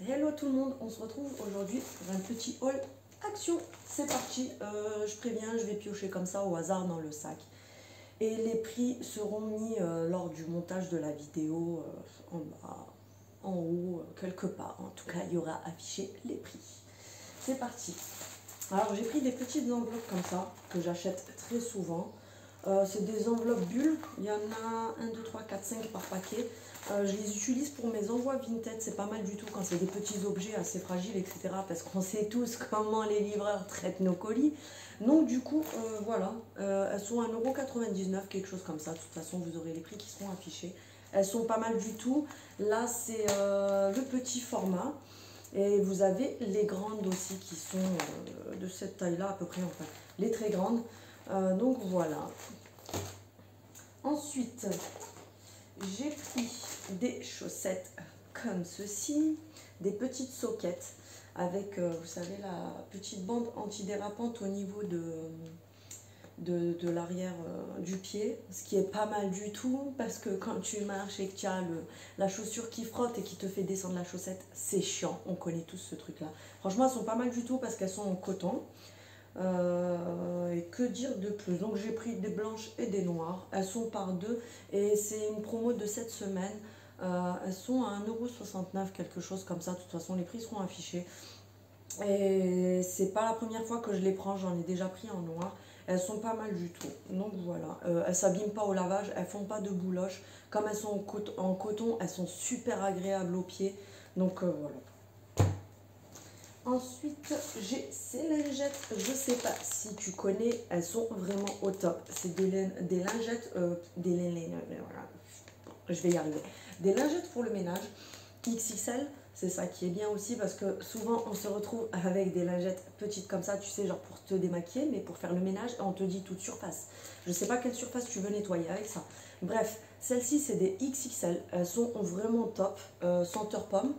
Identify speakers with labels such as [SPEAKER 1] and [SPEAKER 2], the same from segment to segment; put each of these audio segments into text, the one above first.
[SPEAKER 1] Hello tout le monde, on se retrouve aujourd'hui pour un petit haul action. C'est parti, je préviens, je vais piocher comme ça au hasard dans le sac. Et les prix seront mis lors du montage de la vidéo en bas, en haut, quelque part. En tout cas, il y aura affiché les prix. C'est parti. Alors j'ai pris des petites enveloppes comme ça, que j'achète très souvent. C'est des enveloppes bulles, il y en a 1, 2, 3, 4, 5 par paquet. Je les utilise pour mes envois Vinted, c'est pas mal du tout quand c'est des petits objets assez fragiles, etc. Parce qu'on sait tous comment les livreurs traitent nos colis. Donc du coup, voilà, elles sont à 1,99 €, quelque chose comme ça. De toute façon, vous aurez les prix qui seront affichés. Elles sont pas mal du tout. Là, c'est le petit format. Et vous avez les grandes aussi qui sont de cette taille-là à peu près, enfin, les très grandes. Donc voilà. Ensuite, j'ai pris des chaussettes comme ceci, des petites soquettes avec, vous savez, la petite bande antidérapante au niveau de l'arrière du pied, ce qui est pas mal du tout parce que quand tu marches et que tu as la chaussure qui frotte et qui te fait descendre la chaussette, c'est chiant, on connaît tous ce truc là. Franchement, elles sont pas mal du tout parce qu'elles sont en coton. Et que dire de plus? Donc j'ai pris des blanches et des noires, elles sont par deux et c'est une promo de cette semaine. Elles sont à 1,69 €, quelque chose comme ça. De toute façon, les prix seront affichés. Et c'est pas la première fois que je les prends, j'en ai déjà pris en noir. Elles sont pas mal du tout. Donc voilà, elles s'abîment pas au lavage, elles font pas de bouloches. Comme elles sont en coton, elles sont super agréables aux pieds. Donc voilà. Ensuite, j'ai ces lingettes, je sais pas si tu connais, elles sont vraiment au top. C'est des lingettes, voilà, je vais y arriver. Des lingettes pour le ménage, XXL, c'est ça qui est bien aussi parce que souvent on se retrouve avec des lingettes petites comme ça, tu sais, genre pour te démaquiller, mais pour faire le ménage, on te dit toute surface. Je sais pas quelle surface tu veux nettoyer avec ça. Bref, celles-ci c'est des XXL, elles sont vraiment top, senteur pomme.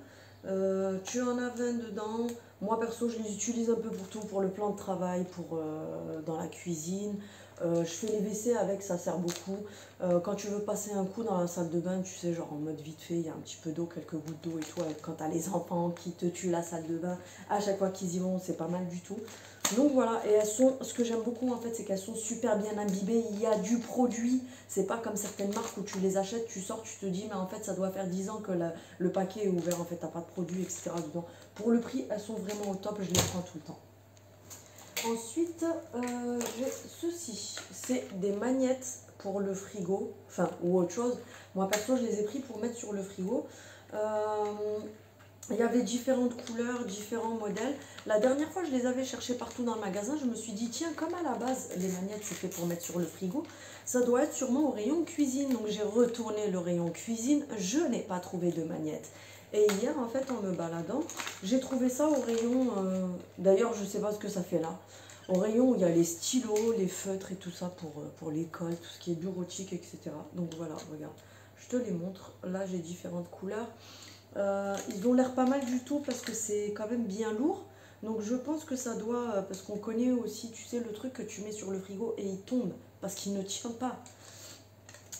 [SPEAKER 1] Tu en as 20 dedans. Moi perso je les utilise un peu pour tout, pour le plan de travail, pour dans la cuisine. Je fais les WC avec, ça sert beaucoup. Quand tu veux passer un coup dans la salle de bain, tu sais, genre en mode vite fait, il y a un petit peu d'eau, quelques gouttes d'eau et tout. Quand tu as les enfants qui te tuent la salle de bain, à chaque fois qu'ils y vont, c'est pas mal du tout. Donc voilà, et elles sont, ce que j'aime beaucoup en fait, c'est qu'elles sont super bien imbibées. Il y a du produit, c'est pas comme certaines marques où tu les achètes, tu sors, tu te dis, mais en fait, ça doit faire 10 ans que le paquet est ouvert, en fait, t'as pas de produit, etc. dedans. Pour le prix, elles sont vraiment au top, je les prends tout le temps. Ensuite, j'ai ceci, c'est des magnettes pour le frigo, enfin, ou autre chose. Moi, perso, je les ai pris pour mettre sur le frigo. Il y avait différentes couleurs, différents modèles. La dernière fois, je les avais cherchés partout dans le magasin. Je me suis dit, tiens, comme à la base, les magnettes, c'est fait pour mettre sur le frigo, ça doit être sûrement au rayon cuisine. Donc, j'ai retourné le rayon cuisine. Je n'ai pas trouvé de magnettes. Et hier, en fait, en me baladant, j'ai trouvé ça au rayon... D'ailleurs, je ne sais pas ce que ça fait là. Au rayon où il y a les stylos, les feutres et tout ça pour l'école, tout ce qui est bureautique, etc. Donc voilà, regarde. Je te les montre. Là, j'ai différentes couleurs. Ils ont l'air pas mal du tout parce que c'est quand même bien lourd. Donc je pense que ça doit, parce qu'on connaît aussi, tu sais, le truc que tu mets sur le frigo et il tombe parce qu'il ne tient pas.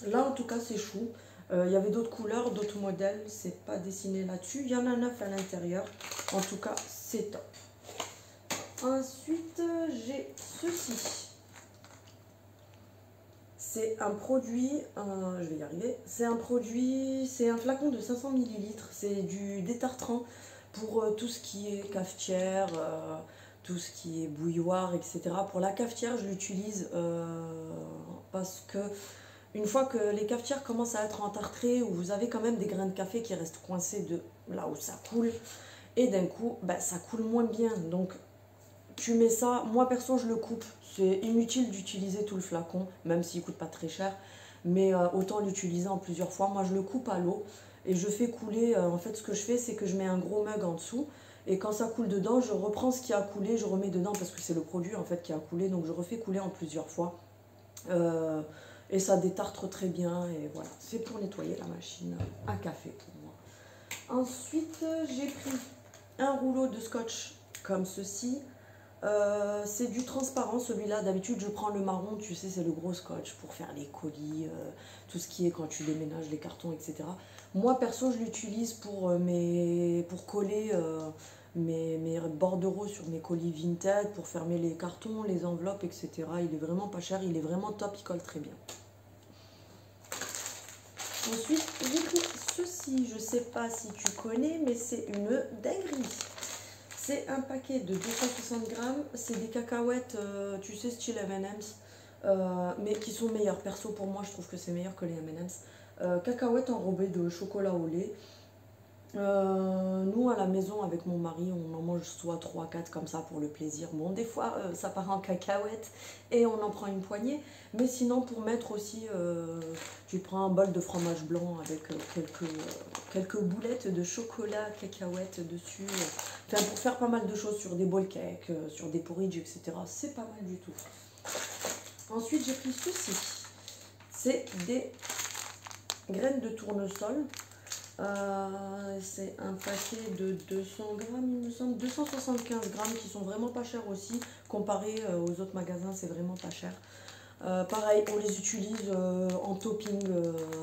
[SPEAKER 1] Là en tout cas c'est chou. Il y avait d'autres couleurs, d'autres modèles, c'est pas dessiné là-dessus. Il y en a 9 à l'intérieur. En tout cas c'est top. Ensuite j'ai ceci. C'est un produit, je vais y arriver, c'est un produit, c'est un flacon de 500 ml, c'est du détartrant pour tout ce qui est cafetière, tout ce qui est bouilloire, etc. Pour la cafetière, je l'utilise parce que une fois que les cafetières commencent à être entartrées, où vous avez quand même des grains de café qui restent coincés de là où ça coule, et d'un coup, bah, ça coule moins bien, donc tu mets ça, moi perso je le coupe, c'est inutile d'utiliser tout le flacon, même s'il coûte pas très cher, mais autant l'utiliser en plusieurs fois. Moi je le coupe à l'eau et je fais couler, en fait ce que je fais c'est que je mets un gros mug en dessous et quand ça coule dedans, je reprends ce qui a coulé, je remets dedans parce que c'est le produit en fait qui a coulé, donc je refais couler en plusieurs fois. Et ça détartre très bien et voilà, c'est pour nettoyer la machine à café pour moi. Ensuite j'ai pris un rouleau de scotch comme ceci. C'est du transparent celui-là. D'habitude, je prends le marron, tu sais, c'est le gros scotch pour faire les colis, tout ce qui est quand tu déménages les cartons, etc. Moi, perso, je l'utilise pour coller mes bordereaux sur mes colis Vinted, pour fermer les cartons, les enveloppes, etc. Il est vraiment pas cher, il est vraiment top, il colle très bien. Ensuite, j'ai pris ceci, je sais pas si tu connais, mais c'est une dinguerie. C'est un paquet de 260 grammes, c'est des cacahuètes, tu sais, style M&M's, mais qui sont meilleures. Perso, pour moi, je trouve que c'est meilleur que les M&M's. Cacahuètes enrobées de chocolat au lait. Nous, à la maison, avec mon mari, on en mange soit 3-4 comme ça pour le plaisir. Bon, des fois, ça part en cacahuètes et on en prend une poignée. Mais sinon, pour mettre aussi, tu prends un bol de fromage blanc avec quelques boulettes de chocolat, cacahuètes dessus. Enfin, pour faire pas mal de choses sur des bol cakes, sur des porridge, etc. C'est pas mal du tout. Ensuite, j'ai pris ceci. C'est des graines de tournesol. C'est un paquet de 200 grammes, il me semble, 275 grammes qui sont vraiment pas chers aussi. Comparé aux autres magasins, c'est vraiment pas cher. Pareil, on les utilise en topping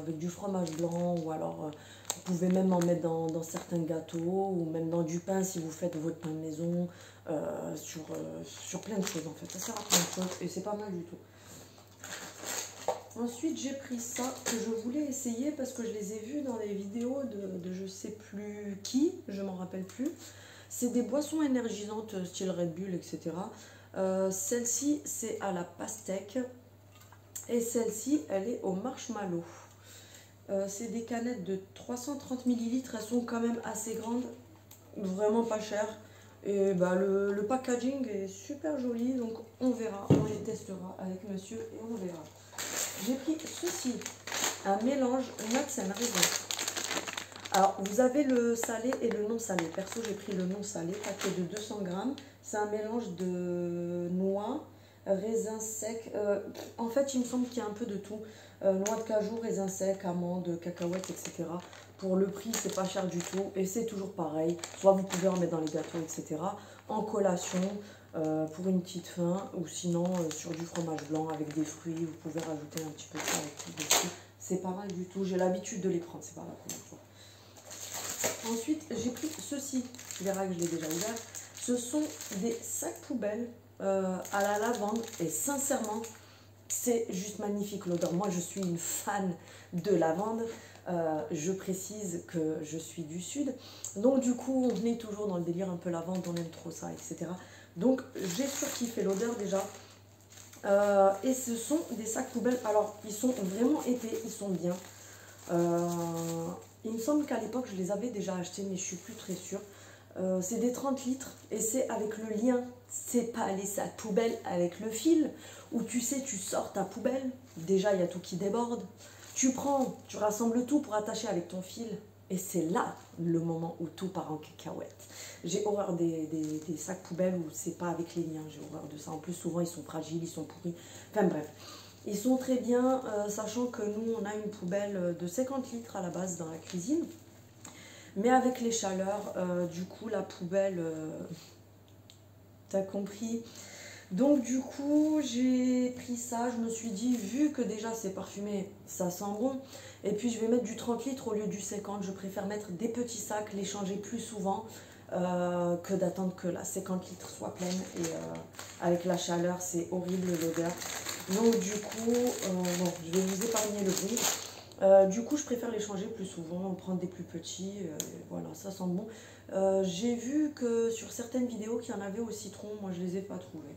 [SPEAKER 1] avec du fromage blanc ou alors vous pouvez même en mettre dans certains gâteaux ou même dans du pain si vous faites votre pain de maison, sur plein de choses en fait. Ça sert à plein de choses et c'est pas mal du tout. Ensuite, j'ai pris ça que je voulais essayer parce que je les ai vus dans les vidéos de je sais plus qui, je m'en rappelle plus. C'est des boissons énergisantes style Red Bull, etc. Celle-ci, c'est à la pastèque et celle-ci, elle est au marshmallow. C'est des canettes de 330 ml, elles sont quand même assez grandes, vraiment pas chères. Et bah, le packaging est super joli, donc on verra, on les testera avec monsieur et on verra. J'ai pris ceci, un mélange nuts and raisin. Alors, vous avez le salé et le non salé. Perso, j'ai pris le non salé, paquet de 200 grammes. C'est un mélange de noix, raisins secs. En fait, il me semble qu'il y a un peu de tout. Noix de cajou, raisins secs, amandes, cacahuètes, etc. Pour le prix, c'est pas cher du tout. Et c'est toujours pareil. Soit vous pouvez en mettre dans les gâteaux, etc. En collation. Pour une petite faim ou sinon sur du fromage blanc avec des fruits, vous pouvez rajouter un petit peu de ça dessus. C'est pas mal du tout, j'ai l'habitude de les prendre, c'est pas la première fois. Ensuite, j'ai pris ceci, tu verras que je l'ai déjà ouvert. Ce sont des sacs poubelles à la lavande et sincèrement, c'est juste magnifique l'odeur. Moi, je suis une fan de lavande. Je précise que je suis du sud, donc du coup on est toujours dans le délire un peu lavande, on aime trop ça, etc. Donc j'ai surkiffé l'odeur déjà. Et ce sont des sacs poubelles. Alors ils sont vraiment épais, ils sont bien. Il me semble qu'à l'époque je les avais déjà achetés, mais je suis plus très sûre. C'est des 30 litres et c'est avec le lien. C'est pas les sacs poubelles avec le fil où tu sais, tu sors ta poubelle. Déjà il y a tout qui déborde. Tu prends, tu rassembles tout pour attacher avec ton fil. Et c'est là le moment où tout part en cacahuète. J'ai horreur des sacs poubelles où c'est pas avec les liens. J'ai horreur de ça. En plus, souvent, ils sont fragiles, ils sont pourris. Enfin bref, ils sont très bien, sachant que nous, on a une poubelle de 50 litres à la base dans la cuisine. Mais avec les chaleurs, du coup, la poubelle, t'as compris. Donc du coup, j'ai pris ça, je me suis dit, vu que déjà c'est parfumé, ça sent bon. Et puis je vais mettre du 30 litres au lieu du 50. Je préfère mettre des petits sacs, les changer plus souvent que d'attendre que la 50 litres soit pleine. Et avec la chaleur, c'est horrible l'odeur. Donc du coup, bon, je vais vous épargner le bruit. Du coup, je préfère les changer plus souvent, prendre des plus petits. Voilà, ça sent bon. J'ai vu que sur certaines vidéos qu'il y en avait au citron, moi je les ai pas trouvés.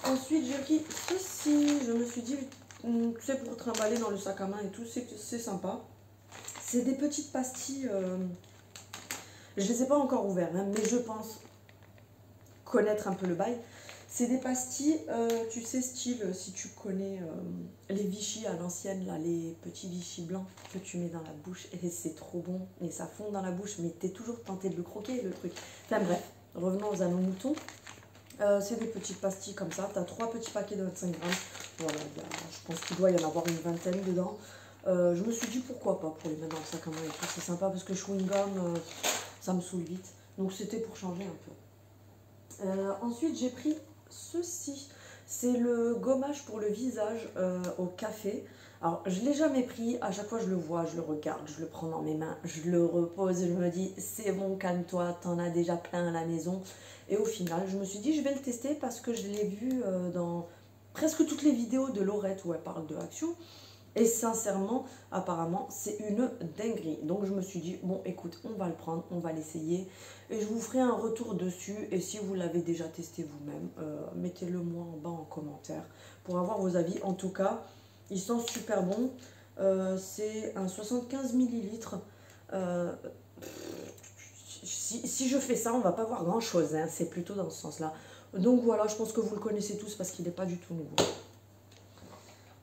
[SPEAKER 1] Ensuite, j'ai pris ceci. Je me suis dit, c'est pour trimballer dans le sac à main et tout, c'est sympa. C'est des petites pastilles. Je ne les ai pas encore ouvertes, hein, mais je pense connaître un peu le bail. C'est des pastilles, tu sais, style, si tu connais les Vichy à l'ancienne, là, les petits Vichy blancs que tu mets dans la bouche. Et c'est trop bon. Et ça fond dans la bouche, mais tu es toujours tenté de le croquer, le truc. Enfin bref, revenons à nos moutons. C'est des petites pastilles comme ça. Tu as 3 petits paquets de 25 grammes. Voilà, je pense qu'il doit y en avoir une vingtaine dedans. Je me suis dit pourquoi pas pour les mettre dans le sac à main et tout. C'est sympa parce que chewing-gum, ça me saoule vite. Donc c'était pour changer un peu. Ensuite, j'ai pris ceci. C'est le gommage pour le visage au café. Alors, je ne l'ai jamais pris. À chaque fois, je le vois, je le regarde, je le prends dans mes mains, je le repose. Je me dis, c'est bon, calme-toi, t'en as déjà plein à la maison. Et au final, je me suis dit, je vais le tester parce que je l'ai vu dans presque toutes les vidéos de Laurette où elle parle de Action. Et sincèrement, apparemment, c'est une dinguerie. Donc je me suis dit, bon écoute, on va le prendre, on va l'essayer. Et je vous ferai un retour dessus. Et si vous l'avez déjà testé vous-même, mettez-le moi en bas en commentaire pour avoir vos avis. En tout cas, ils sont super bons. C'est un 75 millilitres. Si je fais ça, on va pas voir grand-chose. Hein. C'est plutôt dans ce sens-là. Donc voilà, je pense que vous le connaissez tous parce qu'il n'est pas du tout nouveau.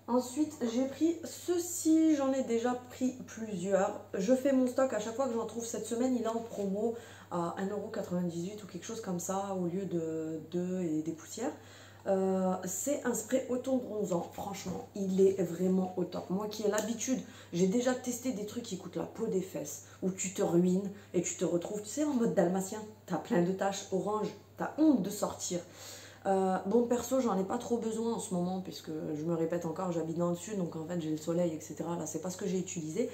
[SPEAKER 1] Ensuite, j'ai pris ceci, j'en ai déjà pris plusieurs. Je fais mon stock à chaque fois que j'en trouve. Cette semaine, il est en promo à 1,98 € ou quelque chose comme ça, au lieu de 2 et des poussières. C'est un spray auto-bronzant, franchement, il est vraiment au top. Moi qui ai l'habitude, j'ai déjà testé des trucs qui coûtent la peau des fesses, où tu te ruines et tu te retrouves, tu sais, en mode dalmatien. T'as plein de taches orange, t'as honte de sortir. Bon, perso, j'en ai pas trop besoin en ce moment, puisque je me répète encore, j'habite dans le sud, donc en fait j'ai le soleil, etc. Là, c'est pas ce que j'ai utilisé.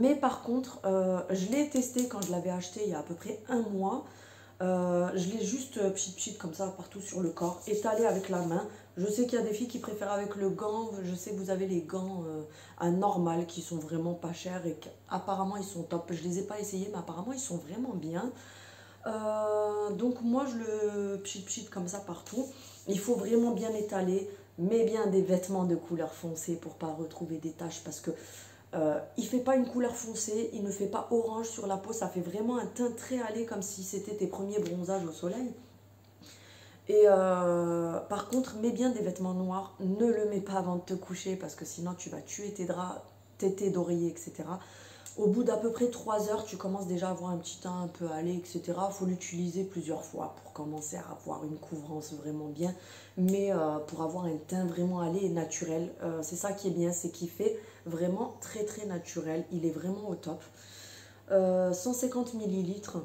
[SPEAKER 1] Mais par contre, je l'ai testé quand je l'avais acheté il y a à peu près un mois. Je l'ai juste pchit comme ça partout sur le corps, étalé avec la main. Je sais qu'il y a des filles qui préfèrent avec le gant. Je sais que vous avez les gants à normal qui sont vraiment pas chers et qu'apparemment ils sont top. Je les ai pas essayés, mais apparemment ils sont vraiment bien. Donc moi je le pchit comme ça partout. Il faut vraiment bien étaler, mais bien des vêtements de couleur foncée pour pas retrouver des taches, parce que il fait pas une couleur foncée, il ne fait pas orange sur la peau, ça fait vraiment un teint très hâlé comme si c'était tes premiers bronzages au soleil. Et par contre, mets bien des vêtements noirs, ne le mets pas avant de te coucher parce que sinon tu vas tuer tes draps, tes d'oreiller, etc. Au bout d'à peu près 3 heures, tu commences déjà à avoir un petit teint un peu hâlé, etc. Il faut l'utiliser plusieurs fois pour commencer à avoir une couvrance vraiment bien. Mais pour avoir un teint vraiment hâlé et naturel, c'est ça qui est bien, c'est qu'il fait vraiment très très naturel. Il est vraiment au top. 150 millilitres.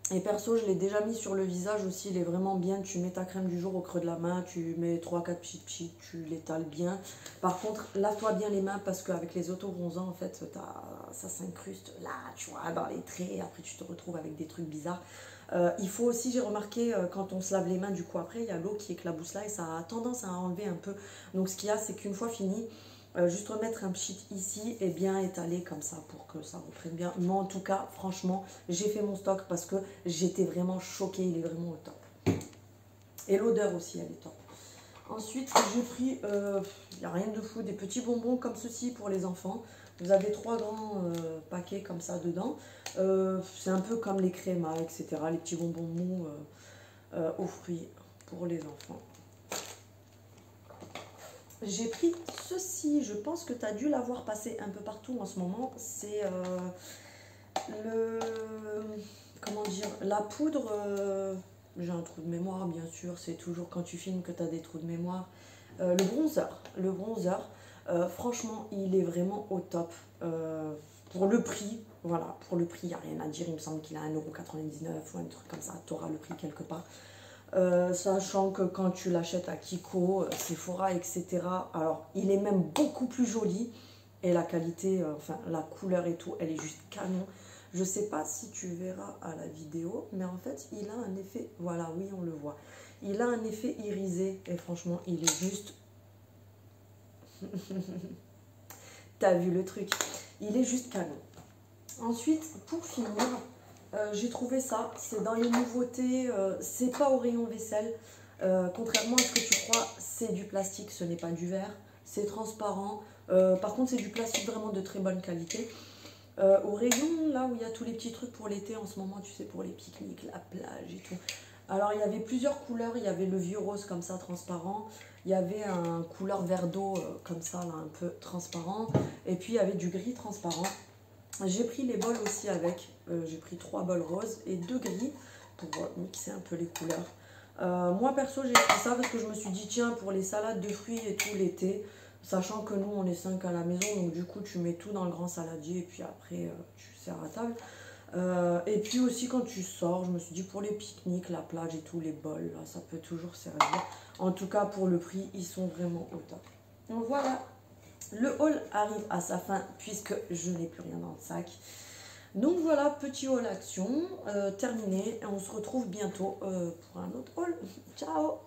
[SPEAKER 1] Et perso, je l'ai déjà mis sur le visage aussi, il est vraiment bien. Tu mets ta crème du jour au creux de la main, tu mets 3-4 pchit, tu l'étales bien. Par contre, lave-toi bien les mains parce qu'avec les auto-bronzants, en fait, ça s'incruste là, tu vois, dans les traits. Et après, tu te retrouves avec des trucs bizarres. Il faut aussi, j'ai remarqué, quand on se lave les mains, du coup, après, il y a l'eau qui éclabousse là et ça a tendance à enlever un peu. Donc, ce qu'il y a, c'est qu'une fois fini, juste remettre un pchit ici et bien étaler comme ça pour que ça reprenne bien. Mais en tout cas, franchement, j'ai fait mon stock parce que j'étais vraiment choquée. Il est vraiment au top. Et l'odeur aussi, elle est top. Ensuite, j'ai pris, il n'y a rien de fou, des petits bonbons comme ceci pour les enfants. Vous avez 3 grands paquets comme ça dedans. C'est un peu comme les crémas, etc. Les petits bonbons mous aux fruits pour les enfants. J'ai pris ceci, je pense que tu as dû l'avoir passé un peu partout en ce moment. C'est comment dire, la poudre, j'ai un trou de mémoire bien sûr, c'est toujours quand tu filmes que tu as des trous de mémoire. Le bronzer, franchement il est vraiment au top. Pour le prix, voilà, pour le prix il n'y a rien à dire, il me semble qu'il a 1,99 € ou un truc comme ça, tu auras le prix quelque part. Sachant que quand tu l'achètes à Kiko, Sephora, etc. Alors, il est même beaucoup plus joli. Et la qualité, enfin, la couleur et tout, elle est juste canon. Je sais pas si tu verras à la vidéo, mais en fait, il a un effet... Voilà, oui, on le voit. Il a un effet irisé. Et franchement, il est juste... T'as vu le truc? Il est juste canon. Ensuite, pour finir... j'ai trouvé ça, c'est dans les nouveautés, c'est pas au rayon vaisselle, contrairement à ce que tu crois, c'est du plastique, ce n'est pas du verre, c'est transparent, par contre c'est du plastique vraiment de très bonne qualité. Au rayon, là où il y a tous les petits trucs pour l'été en ce moment, tu sais, pour les pique-niques, la plage et tout. Alors il y avait plusieurs couleurs, il y avait le vieux rose comme ça, transparent, il y avait un couleur vert d'eau comme ça, là, un peu transparent, et puis il y avait du gris transparent. J'ai pris les bols aussi avec, j'ai pris 3 bols roses et 2 gris pour mixer un peu les couleurs. Moi perso j'ai pris ça parce que je me suis dit tiens, pour les salades de fruits et tout l'été, sachant que nous on est 5 à la maison, donc du coup tu mets tout dans le grand saladier et puis après tu sers à table. Et puis aussi quand tu sors, je me suis dit pour les pique-niques, la plage et tout, les bols, là, ça peut toujours servir. En tout cas pour le prix, ils sont vraiment au top. Donc voilà, le haul arrive à sa fin puisque je n'ai plus rien dans le sac. Donc voilà, petit haul action terminé. On se retrouve bientôt pour un autre haul. Ciao!